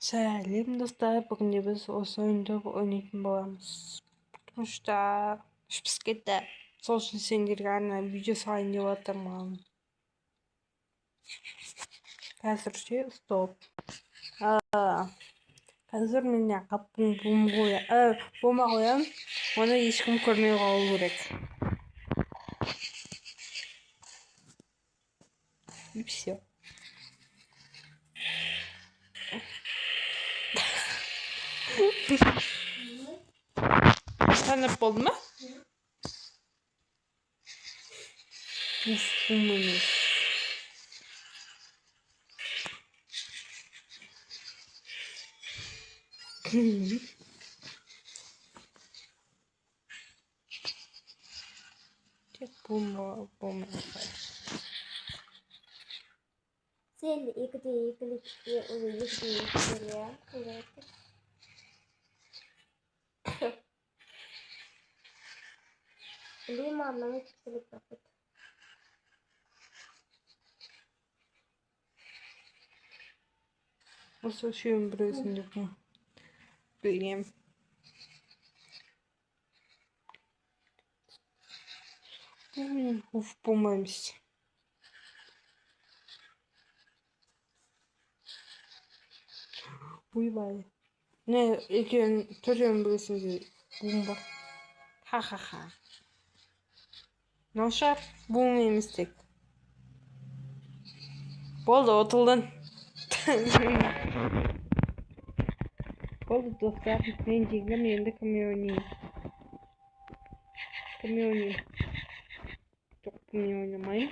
Салим достай бүгд biz осы ойынды ойнайтын боламыз. Потому что спискетте сол үшін сендерге арнайы видео салайын деп жатырмын. Қазір ше стоп. Қазір мен бума қоямын. Оны ешкім көрмей қалу керек. И все. Танып болды ма? Емес. Тек бума. Сен екіде Білейм анның екілік бақыт. Осы үшеуін бір өзінде білем. Бума емес. Ойбай. Не, төртеуін бір өзінде бумба. Ха. Ноша бума емес тек. Болды, отылдың. Болды достар, мен жеңдім, енді кіммен ойнайын. Жоқ, кіммен ойнамайын.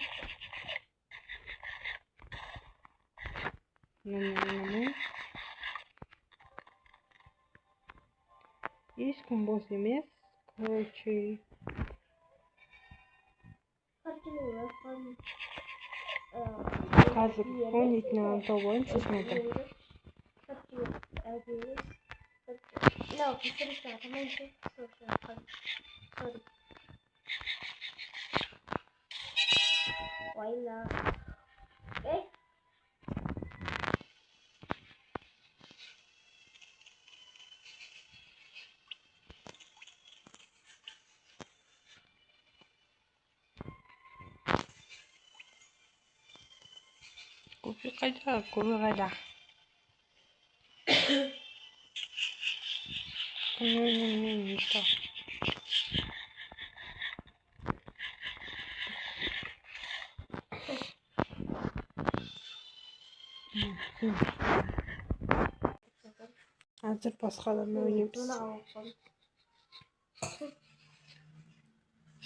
Ешкім бос емес. Короче. Қазір ойнайтын адам табайын, сосын айтамын. No, consider that. Sorry. Why not? Okay. Кофе қайда? Не то. Қазір басқа адаммен ойнаймыз.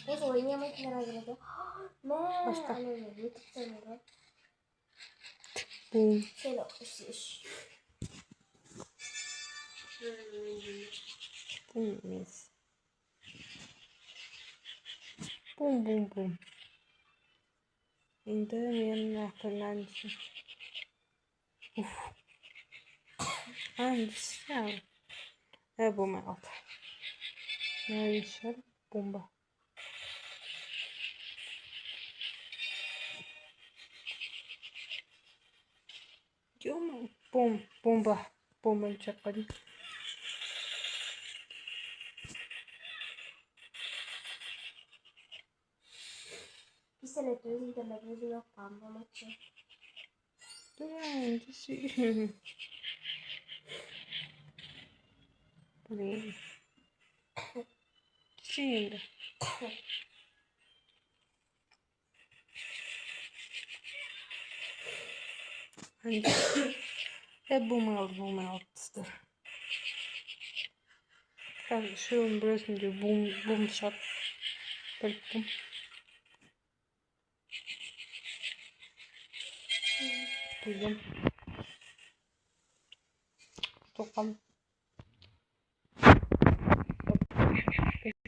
Осы ойнамайтын арада. Баста. Бум. Сен оқысыш. Бум емес. Бум. Енді мен ақырынан Андысам. Болмай қалды. Нәйшір бомба. Бомба чаққады. Пистолет өзі жоқ бомбаматшы. Блин. Енді. Болмай қалды тұстар. Қазір үшеуін бір өзінде бум шығады. Біліп бум. Келдім. Тоқам.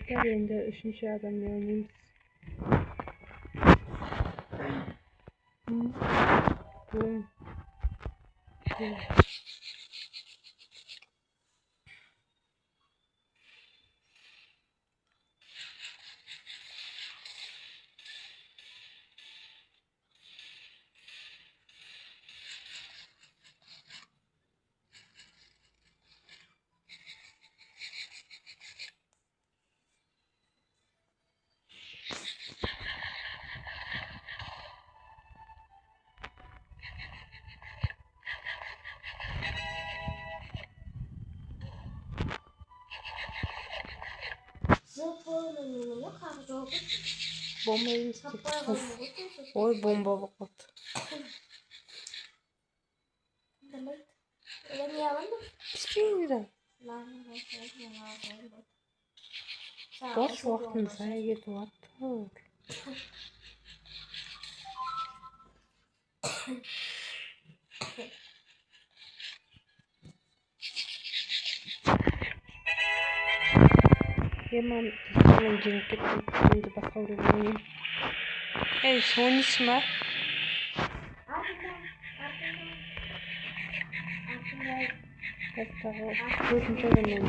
Енді үшінші адаммен ойнаймыз. Бум. Зөпөлөний харжоо. Бомба емес. Ой, бомба болот. Далай. Энд явна. Спинра. Лаа. Бош вақтын сая кетіп жатыр. Яман тестмен жеңіп кеттім. Енді басқа біреу. Эй, сонысы ма? Тастағы төртінші күннен.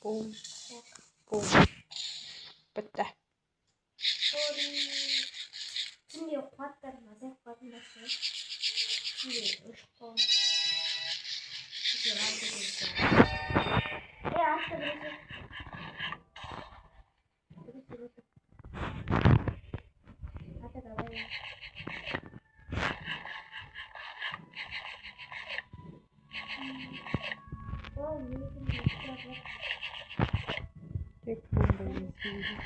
Бум. Бітті. Şimdi kuatlar mazak kuatlar. Şimdi uçko. Hasta birisi. Hasta kalıyor. Oh, ne yapıyorsun? Tek bombayı izledim.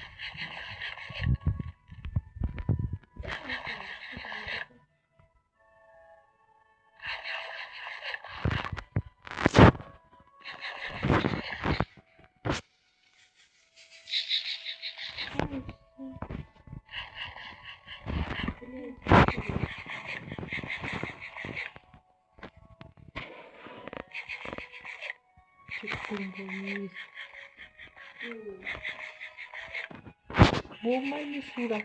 Bomba не сюда.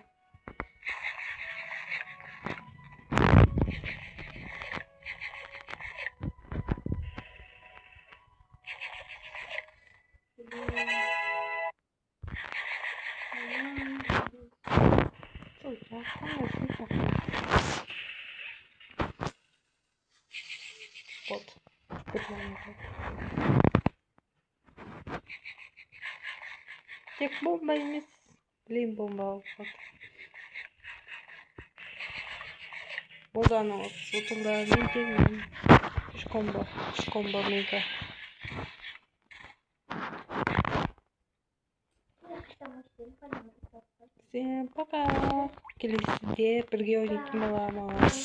Вот. Тек бомба емес. Блин, бомба алып. Бұл да анау сутылдарының тегін. Шкомба мега. Всем пока. Келесіде бірге ойнайтын боламыз.